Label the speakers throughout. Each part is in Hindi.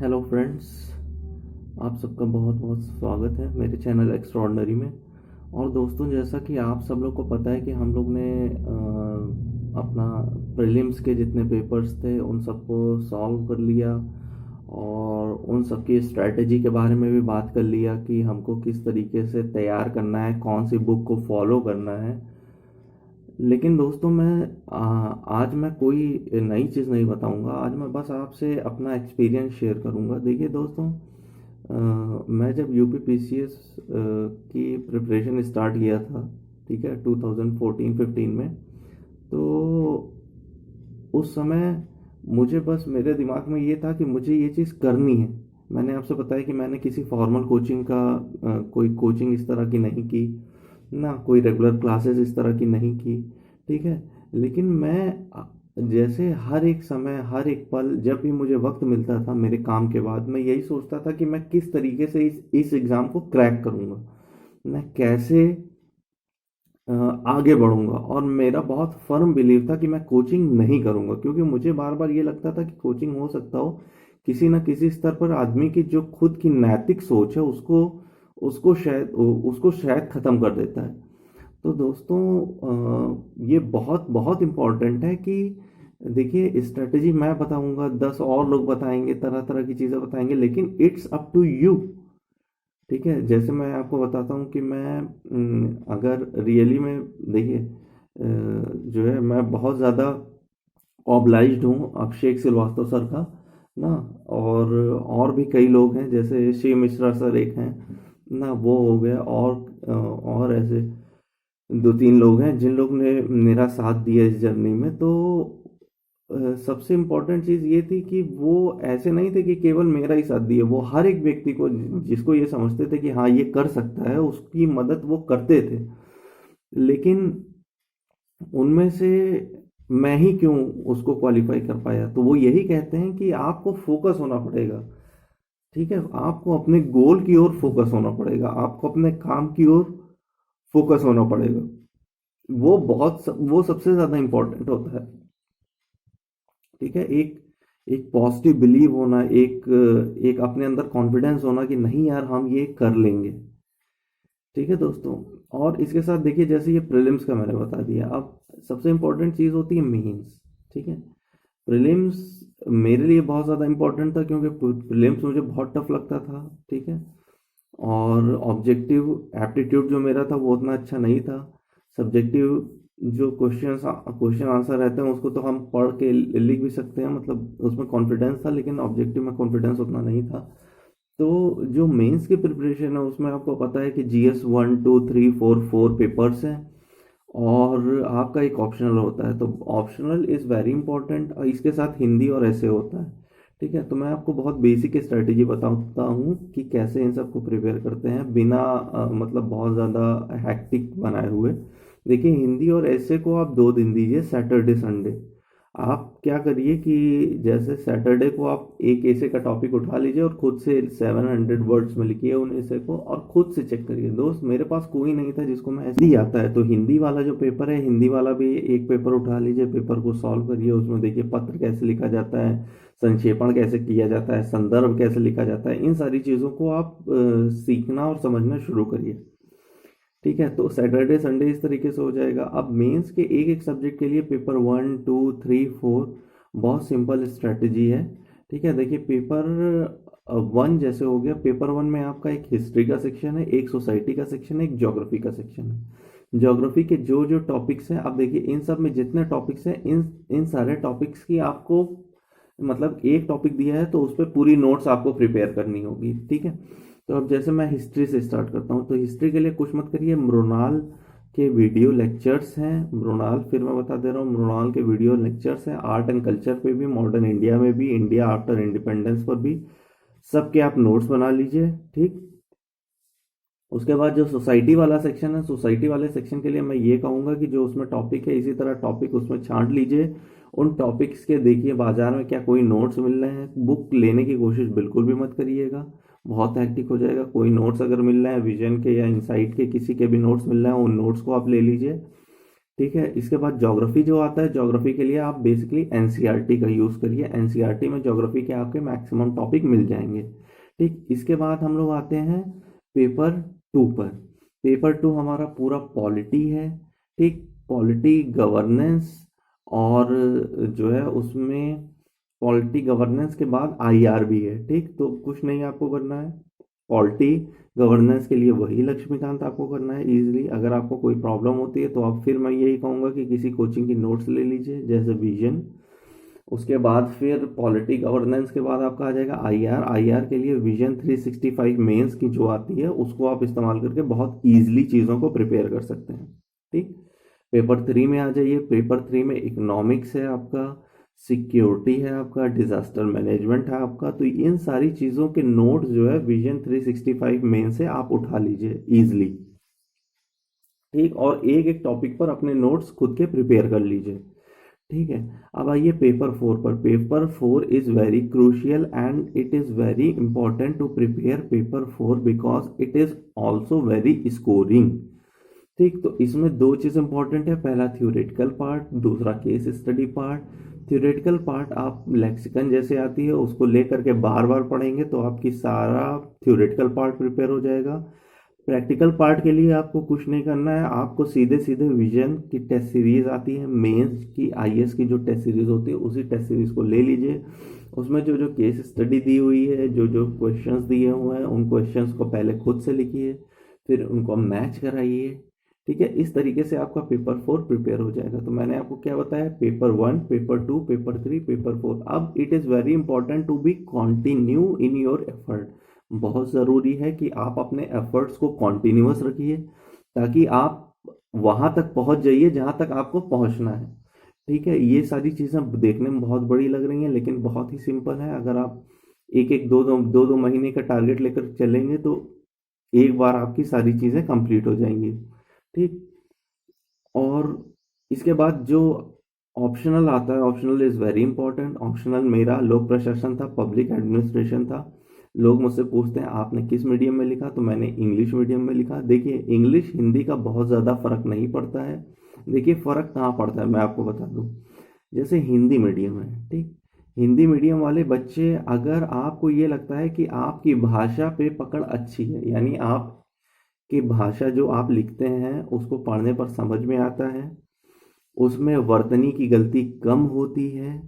Speaker 1: हेलो फ्रेंड्स, आप सबका बहुत बहुत स्वागत है मेरे चैनल एक्स्ट्रॉर्डनरी में। और दोस्तों, जैसा कि आप सब लोग को पता है कि हम लोग ने अपना प्रीलिम्स के जितने पेपर्स थे उन सबको सॉल्व कर लिया और उन सब की स्ट्रैटेजी के बारे में भी बात कर लिया कि हमको किस तरीके से तैयार करना है, कौन सी बुक को फॉलो करना है। लेकिन दोस्तों, आज मैं कोई नई चीज़ नहीं बताऊंगा। आज मैं बस आपसे अपना एक्सपीरियंस शेयर करूंगा। देखिए दोस्तों, मैं जब यूपी पीसीएस की प्रिपरेशन स्टार्ट किया था, ठीक है, 2014-15 में, तो उस समय मुझे बस मेरे दिमाग में ये था कि मुझे ये चीज़ करनी है। मैंने आपसे बताया कि मैंने किसी फॉर्मल कोचिंग का कोई कोचिंग इस तरह की नहीं की, ना कोई रेगुलर क्लासेस इस तरह की नहीं की, ठीक है। लेकिन मैं जैसे हर एक समय, हर एक पल, जब भी मुझे वक्त मिलता था मेरे काम के बाद, मैं यही सोचता था कि मैं किस तरीके से इस एग्ज़ाम को क्रैक करूँगा, मैं कैसे आगे बढ़ूंगा। और मेरा बहुत फर्म बिलीव था कि मैं कोचिंग नहीं करूंगा, क्योंकि मुझे बार बार ये लगता था कि कोचिंग हो सकता हो किसी न किसी स्तर पर आदमी की जो खुद की नैतिक सोच है उसको उसको शायद ख़त्म कर देता है। तो दोस्तों, ये बहुत बहुत इम्पोर्टेंट है कि देखिए, स्ट्रेटजी मैं बताऊंगा, 10 और लोग बताएंगे, तरह तरह की चीज़ें बताएंगे, लेकिन इट्स अप टू यू। ठीक है, जैसे मैं आपको बताता हूँ कि मैं अगर रियली में देखिए, जो है, मैं बहुत ज़्यादा ऑब्लाइज्ड हूँ अभिषेक श्रीवास्तव सर का ना। और भी कई लोग हैं, जैसे शिव मिश्रा सर एक हैं ना, वो हो गया। और ऐसे 2-3 लोग हैं जिन लोग ने मेरा साथ दिया इस जर्नी में। तो सबसे इम्पोर्टेंट चीज़ ये थी कि वो ऐसे नहीं थे कि केवल मेरा ही साथ दिए, वो हर एक व्यक्ति को जिसको ये समझते थे कि हाँ ये कर सकता है, उसकी मदद वो करते थे। लेकिन उनमें से मैं ही क्यों उसको क्वालिफाई कर पाया, तो वो यही कहते हैं कि आपको फोकस होना पड़ेगा। ठीक है, आपको अपने गोल की ओर फोकस होना पड़ेगा, आपको अपने काम की ओर फोकस होना पड़ेगा। वो सबसे ज़्यादा इम्पोर्टेंट होता है। ठीक है, एक एक पॉजिटिव बिलीव होना, एक एक अपने अंदर कॉन्फिडेंस होना कि नहीं यार, हम ये कर लेंगे। ठीक है दोस्तों, और इसके साथ देखिए, जैसे ये प्रीलिम्स का मैंने बता दिया, अब सबसे इम्पोर्टेंट चीज़ होती है मेंस। ठीक है, प्रीलिम्स मेरे लिए बहुत ज़्यादा इम्पोर्टेंट था, क्योंकि प्रीलिम्स मुझे बहुत टफ लगता था। ठीक है, और ऑब्जेक्टिव एप्टीट्यूड जो मेरा था वो उतना अच्छा नहीं था। सब्जेक्टिव जो क्वेश्चन आंसर रहते हैं उसको तो हम पढ़ के लिख भी सकते हैं, मतलब उसमें कॉन्फिडेंस था, लेकिन ऑब्जेक्टिव में कॉन्फिडेंस उतना नहीं था। तो जो मेंस की प्रिपरेशन है उसमें आपको पता है कि जीएस 1, 2, 3, 4 पेपर्स हैं, और आपका एक ऑप्शनल होता है। तो ऑप्शनल इज़ वेरी इंपॉर्टेंट, और इसके साथ हिंदी और ऐसे होता है। ठीक है, तो मैं आपको बहुत बेसिक स्ट्रेटेजी बताता हूँ कि कैसे इन सबको प्रिपेयर करते हैं बिना मतलब बहुत ज़्यादा हैक्टिक बनाए हुए। देखिए, हिंदी और ऐसे को आप 2 दिन दीजिए, सैटरडे संडे। आप क्या करिए कि जैसे सैटरडे को आप एक ऐसे का टॉपिक उठा लीजिए और खुद से 700 वर्ड्स में लिखिए उन ऐसे को, और खुद से चेक करिए। दोस्त, मेरे पास कोई नहीं था जिसको मैं ऐसे ही आता है, तो हिंदी वाला जो पेपर है, हिंदी वाला भी एक पेपर उठा लीजिए, पेपर को सॉल्व करिए। उसमें देखिए पत्र कैसे लिखा जाता है, संक्षेपण कैसे किया जाता है, संदर्भ कैसे लिखा जाता है, इन सारी चीज़ों को आप सीखना और समझना शुरू करिए। ठीक है, तो सैटरडे संडे इस तरीके से हो जाएगा। अब मेंस के एक एक सब्जेक्ट के लिए पेपर 1, 2, 3, 4 बहुत सिंपल स्ट्रैटेजी है। ठीक है, देखिए, पेपर 1 जैसे हो गया, पेपर 1 में आपका एक हिस्ट्री का सेक्शन है, एक सोसाइटी का सेक्शन है, एक ज्योग्राफी का सेक्शन है। ज्योग्राफी के जो जो टॉपिक्स हैं, अब देखिए इन सब में जितने टॉपिक्स हैं, इन इन सारे टॉपिक्स की आपको, मतलब एक टॉपिक दिया है तो उस पर पूरी नोट्स आपको प्रिपेयर करनी होगी। ठीक है, तो अब जैसे मैं हिस्ट्री से स्टार्ट करता हूँ, तो हिस्ट्री के लिए कुछ मत करिए, मृणाल के वीडियो लेक्चर्स हैं। मृणाल, फिर मैं बता दे रहा हूँ, मृणाल के वीडियो लेक्चर्स हैं, आर्ट एंड कल्चर पे भी, मॉडर्न इंडिया में भी, इंडिया आफ्टर इंडिपेंडेंस पर भी, सबके आप नोट्स बना लीजिए। ठीक, उसके बाद जो सोसाइटी वाला सेक्शन है, सोसाइटी वाले सेक्शन के लिए मैं ये कहूँगा कि जो उसमें टॉपिक है, इसी तरह टॉपिक उसमें छांट लीजिए। उन टॉपिक्स के देखिए बाजार में क्या कोई नोट्स मिल रहे हैं, बुक लेने की कोशिश बिल्कुल भी मत करिएगा, बहुत हैक्टिक हो जाएगा। कोई नोट्स अगर मिल रहे हैं, विजन के या इंसाइट के, किसी के भी नोट्स मिल रहे हैं, उन नोट्स को आप ले लीजिए। ठीक है। इसके बाद ज्योग्राफी जो आता है, ज्योग्राफी के लिए आप बेसिकली एनसीईआरटी का यूज़ करिए। एनसीईआरटी में ज्योग्राफी के आपके मैक्सिमम टॉपिक मिल जाएंगे। ठीक, इसके बाद हम लोग आते हैं पेपर टू पर। पेपर टू हमारा पूरा पॉलिटी है। ठीक, पॉलिटी गवर्नेंस, और जो है उसमें पॉलिटी गवर्नेंस के बाद आईआर भी है। ठीक, तो कुछ नहीं आपको करना है, पॉलिटी गवर्नेंस के लिए वही लक्ष्मीकांत आपको करना है इजीली। अगर आपको कोई प्रॉब्लम होती है तो आप, फिर मैं यही कहूँगा कि किसी कोचिंग की नोट्स ले लीजिए जैसे विजन। उसके बाद फिर पॉलिटी गवर्नेंस के बाद आपका आ जाएगा आईआर। आईआर के लिए विजन 365 मेंस की जो आती है उसको आप इस्तेमाल करके बहुत ईजिली चीज़ों को प्रिपेयर कर सकते हैं। ठीक, पेपर थ्री में आ जाइए। पेपर थ्री में इकोनॉमिक्स है आपका, सिक्योरिटी है आपका, डिजास्टर मैनेजमेंट है आपका। तो इन सारी चीज़ों के नोट्स जो है विजन 365 मेन से आप उठा लीजिए इजिली। ठीक, और एक एक टॉपिक पर अपने नोट्स खुद के प्रिपेयर कर लीजिए। ठीक है। अब आइए पेपर फोर पर। Paper four is very crucial and it is very important to prepare paper four because it is also very scoring. ठीक, तो इसमें दो चीज़ इंपॉर्टेंट है। पहला थ्योरेटिकल पार्ट, दूसरा case study part. Theoretical part आप लेक्सिकन जैसे आती है उसको लेकर के बार बार पढ़ेंगे तो आपकी सारा थ्योरेटिकल पार्ट प्रिपेयर हो जाएगा। प्रैक्टिकल पार्ट के लिए आपको कुछ नहीं करना है, आपको सीधे सीधे विजन की टेस्ट सीरीज आती है, मेंस की आईएएस की जो टेस्ट सीरीज होती है उसी टेस्ट सीरीज को ले लीजिए। उसमें जो जो केस स्टडी दी हुई है, जो जो क्वेश्चंस दिए हुए हैं, उन क्वेश्चंस को पहले खुद से लिखिए, फिर उनको मैच कराइए। ठीक है, इस तरीके से आपका पेपर फोर प्रिपेयर हो जाएगा। तो मैंने आपको क्या बताया, paper one, paper two, paper three, paper four. अब it is very important to be continue in your effort. बहुत ज़रूरी है कि आप अपने एफर्ट्स को कॉन्टिन्यूअस रखिए ताकि आप वहाँ तक पहुँच जाइए जहाँ तक आपको पहुँचना है। ठीक है, ये सारी चीज़ें देखने में बहुत बड़ी लग रही हैं लेकिन बहुत ही सिंपल है। अगर आप एक एक दो दो महीने का टारगेट लेकर चलेंगे तो एक बार आपकी सारी चीज़ें कंप्लीट हो जाएंगी। ठीक, और इसके बाद जो ऑप्शनल आता है, optional is very important. Optional मेरा लोक प्रशासन था, पब्लिक एडमिनिस्ट्रेशन था। लोग मुझसे पूछते हैं आपने किस मीडियम में लिखा, तो मैंने इंग्लिश मीडियम में लिखा। देखिए, इंग्लिश हिंदी का बहुत ज़्यादा फ़र्क नहीं पड़ता है। देखिए फ़र्क कहाँ पड़ता है मैं आपको बता दूँ। जैसे हिंदी मीडियम है, ठीक, हिंदी मीडियम वाले बच्चे, अगर आपको ये लगता है कि आपकी भाषा पे पकड़ अच्छी है, यानी आप कि भाषा जो आप लिखते हैं उसको पढ़ने पर समझ में आता है, उसमें वर्तनी की गलती कम होती है,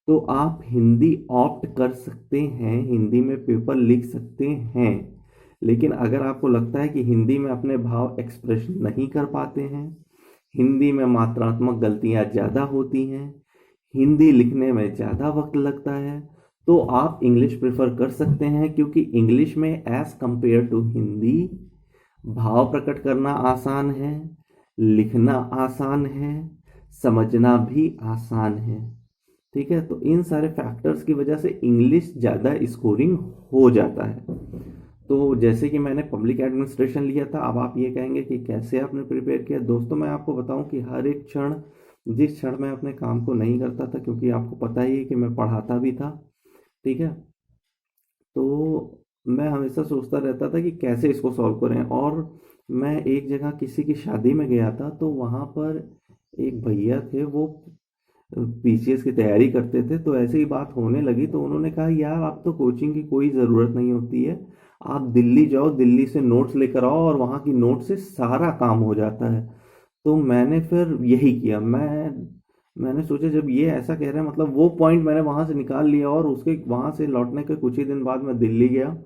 Speaker 1: तो आप हिंदी ऑप्ट कर सकते हैं, हिंदी में पेपर लिख सकते हैं। लेकिन अगर आपको लगता है कि हिंदी में अपने भाव एक्सप्रेस नहीं कर पाते हैं, हिंदी में मात्रात्मक गलतियां ज़्यादा होती हैं, हिंदी लिखने में ज़्यादा वक्त लगता है, तो आप इंग्लिश प्रेफर कर सकते हैं। क्योंकि इंग्लिश में एज कंपेयर टू हिंदी भाव प्रकट करना आसान है, लिखना आसान है, समझना भी आसान है। ठीक है, तो इन सारे फैक्टर्स की वजह से इंग्लिश ज़्यादा स्कोरिंग हो जाता है। तो जैसे कि मैंने पब्लिक एडमिनिस्ट्रेशन लिया था, अब आप ये कहेंगे कि कैसे आपने प्रिपेयर किया। दोस्तों, मैं आपको बताऊं कि हर एक क्षण, जिस क्षण मैं अपने काम को नहीं करता था, क्योंकि आपको पता ही है कि मैं पढ़ाता भी था, ठीक है, तो मैं हमेशा सोचता रहता था कि कैसे इसको सॉल्व करें। और मैं एक जगह किसी की शादी में गया था तो वहाँ पर एक भैया थे, वो पीसीएस की तैयारी करते थे। तो ऐसे ही बात होने लगी तो उन्होंने कहा यार आप तो कोचिंग की कोई ज़रूरत नहीं होती है, आप दिल्ली जाओ, दिल्ली से नोट्स लेकर आओ और वहाँ की नोट से सारा काम हो जाता है। तो मैंने फिर यही किया। मैंने सोचा जब ये ऐसा कह रहे हैं, मतलब वो पॉइंट मैंने वहाँ से निकाल लिया, और उसके वहाँ से लौटने के कुछ ही दिन बाद मैं दिल्ली गया,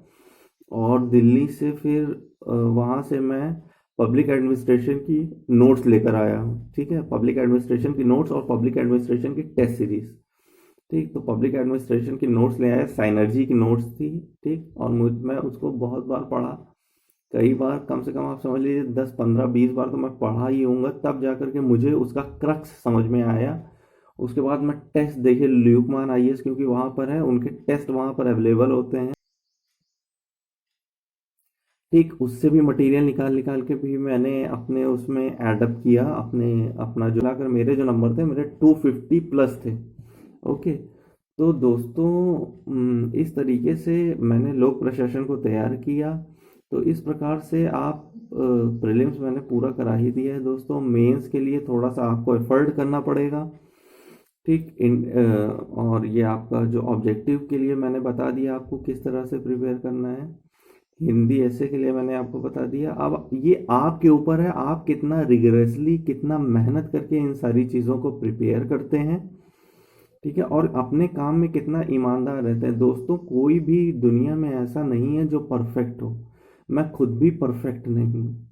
Speaker 1: और दिल्ली से फिर वहाँ से मैं पब्लिक एडमिनिस्ट्रेशन की नोट्स लेकर आया हूँ। ठीक है, पब्लिक एडमिनिस्ट्रेशन की नोट्स और पब्लिक एडमिनिस्ट्रेशन की टेस्ट सीरीज। ठीक, तो पब्लिक एडमिनिस्ट्रेशन की नोट्स ले आया, साइनर्जी की नोट्स थी। ठीक, और मैं उसको बहुत बार पढ़ा, कई बार, कम से कम आप समझ लीजिए 10 15 20 बार तो मैं पढ़ा ही होऊंगा, तब जा करके मुझे उसका क्रक्स समझ में आया। उसके बाद मैं टेस्ट देखे ल्यूकमान आईएएस, क्योंकि वहाँ पर है, उनके टेस्ट वहाँ पर अवेलेबल होते हैं। ठीक, उससे भी मटेरियल निकाल निकाल के भी मैंने अपने उसमें एडअप किया, अपने अपना जो लाकर मेरे जो नंबर थे, मेरे 250 प्लस थे। ओके, तो दोस्तों इस तरीके से मैंने लोक प्रशासन को तैयार किया। तो इस प्रकार से आप प्रीलिम्स मैंने पूरा करा ही दिया है दोस्तों। मेंस के लिए थोड़ा सा आपको एफर्ट करना पड़ेगा, ठीक। और ये आपका जो ऑब्जेक्टिव के लिए मैंने बता दिया आपको किस तरह से प्रिपेयर करना है। हिंदी ऐसे के लिए मैंने आपको बता दिया। अब ये आपके ऊपर है, आप कितना रिगरसली, कितना मेहनत करके इन सारी चीज़ों को प्रिपेयर करते हैं, ठीक है, और अपने काम में कितना ईमानदार रहते हैं। दोस्तों, कोई भी दुनिया में ऐसा नहीं है जो परफेक्ट हो। मैं खुद भी परफेक्ट नहीं हूँ।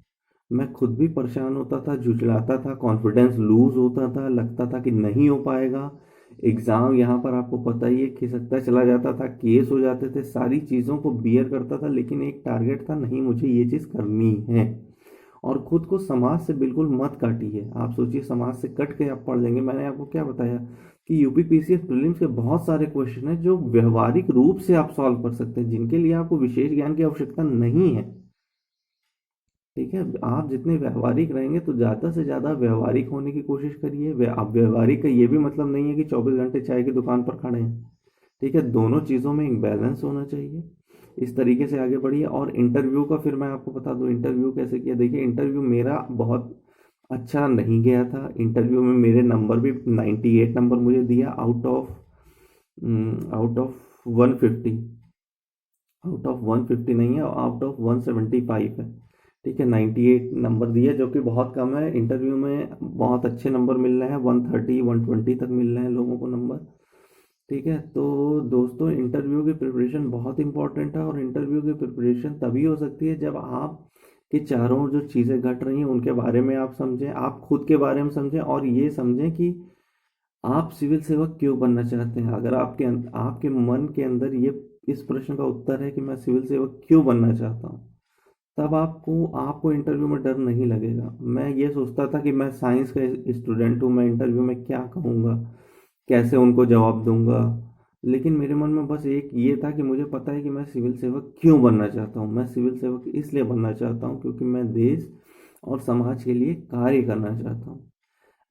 Speaker 1: मैं खुद भी परेशान होता था, झुंझलाता था, कॉन्फिडेंस लूज होता था, लगता था कि नहीं हो पाएगा। एग्ज़ाम यहाँ पर आपको पता ही है खिसकता चला जाता था, केस हो जाते थे, सारी चीज़ों को बियर करता था, लेकिन एक टारगेट था, नहीं मुझे ये चीज़ करनी है। और खुद को समाज से बिल्कुल मत काटिए। आप सोचिए समाज से कट के आप पढ़ लेंगे। मैंने आपको क्या बताया कि यूपी पीसीएस प्रीलिम्स के बहुत सारे क्वेश्चन हैं जो व्यवहारिक रूप से आप सॉल्व कर सकते हैं, जिनके लिए आपको विशेष ज्ञान की आवश्यकता नहीं है, ठीक है। आप जितने व्यवहारिक रहेंगे तो ज़्यादा से ज़्यादा व्यवहारिक होने की कोशिश करिए। आप व्यवहारिक का ये भी मतलब नहीं है कि 24 घंटे चाय की दुकान पर खड़े हैं, ठीक है। दोनों चीज़ों में एक बैलेंस होना चाहिए। इस तरीके से आगे बढ़िए। और इंटरव्यू का फिर मैं आपको बता दूं इंटरव्यू कैसे किया। देखिए, इंटरव्यू मेरा बहुत अच्छा नहीं गया था। इंटरव्यू में मेरे नंबर भी 98 नंबर मुझे दिया आउट ऑफ 150। आउट ऑफ 150 नहीं है, आउट ऑफ 175 है, ठीक है। 98 नंबर दिया, जो कि बहुत कम है। इंटरव्यू में बहुत अच्छे नंबर मिल रहे हैं, 130 120 तक मिल रहे हैं लोगों को नंबर, ठीक है। तो दोस्तों, इंटरव्यू की प्रिपरेशन बहुत इंपॉर्टेंट है। और इंटरव्यू की प्रिपरेशन तभी हो सकती है जब आप के चारों ओर जो चीज़ें घट रही हैं उनके बारे में आप समझें, आप खुद के बारे में समझें, और ये समझें कि आप सिविल सेवक क्यों बनना चाहते हैं। अगर आपके मन के अंदर ये इस प्रश्न का उत्तर है कि मैं सिविल सेवक क्यों बनना चाहता हूँ, तब आपको आपको इंटरव्यू में डर नहीं लगेगा। मैं ये सोचता था कि मैं साइंस का स्टूडेंट हूँ, मैं इंटरव्यू में क्या कहूँगा, कैसे उनको जवाब दूंगा। लेकिन मेरे मन में बस एक ये था कि मुझे पता है कि मैं सिविल सेवक क्यों बनना चाहता हूँ। मैं सिविल सेवक इसलिए बनना चाहता हूँ क्योंकि मैं देश और समाज के लिए कार्य करना चाहता हूँ।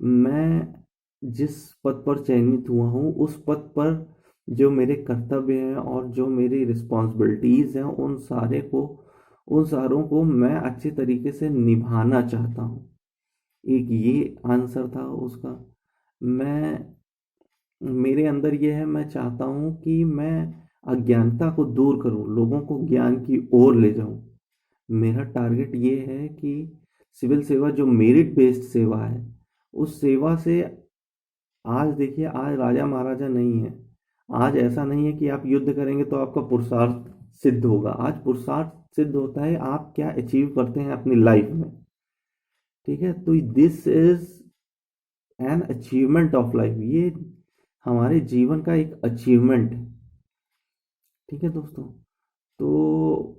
Speaker 1: मैं जिस पद पर चयनित हुआ हूँ उस पद पर जो मेरे कर्तव्य हैं और जो मेरी रिस्पॉन्सिबिलिटीज़ हैं उन सारों को मैं अच्छे तरीके से निभाना चाहता हूँ। एक ये आंसर था उसका। मैं मेरे अंदर ये है, मैं चाहता हूँ कि मैं अज्ञानता को दूर करूँ, लोगों को ज्ञान की ओर ले जाऊँ। मेरा टारगेट ये है कि सिविल सेवा जो मेरिट बेस्ड सेवा है, उस सेवा से आज देखिए, आज राजा महाराजा नहीं है। आज ऐसा नहीं है कि आप युद्ध करेंगे तो आपका पुरुषार्थ सिद्ध होगा। आज पुरुषार्थ सिद्ध होता है आप क्या अचीव करते हैं अपनी लाइफ में, ठीक है। तो this is an achievement of life. ये हमारे जीवन का एक अचीवमेंट है, ठीक है दोस्तों। तो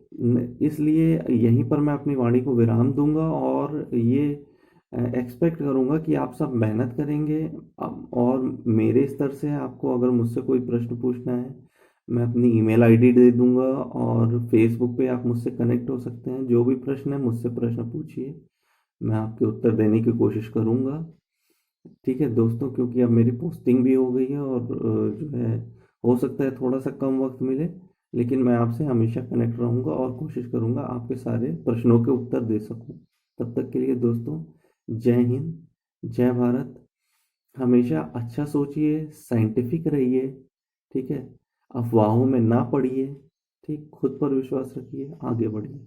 Speaker 1: इसलिए यहीं पर मैं अपनी वाणी को विराम दूंगा और ये एक्सपेक्ट करूंगा कि आप सब मेहनत करेंगे। और मेरे स्तर से आपको अगर मुझसे कोई प्रश्न पूछना है, मैं अपनी ईमेल आईडी दे दूंगा, और फेसबुक पे आप मुझसे कनेक्ट हो सकते हैं। जो भी प्रश्न है मुझसे प्रश्न पूछिए, मैं आपके उत्तर देने की कोशिश करूंगा, ठीक है दोस्तों। क्योंकि अब मेरी पोस्टिंग भी हो गई है और जो है, हो सकता है थोड़ा सा कम वक्त मिले, लेकिन मैं आपसे हमेशा कनेक्ट रहूँगा और कोशिश करूँगा आपके सारे प्रश्नों के उत्तर दे सकूँ। तब तक के लिए दोस्तों, जय हिंद, जय भारत। हमेशा अच्छा सोचिए, साइंटिफिक रहिए, ठीक है। अफवाहों में ना पड़िए, ठीक। खुद पर विश्वास रखिए, आगे बढ़िए।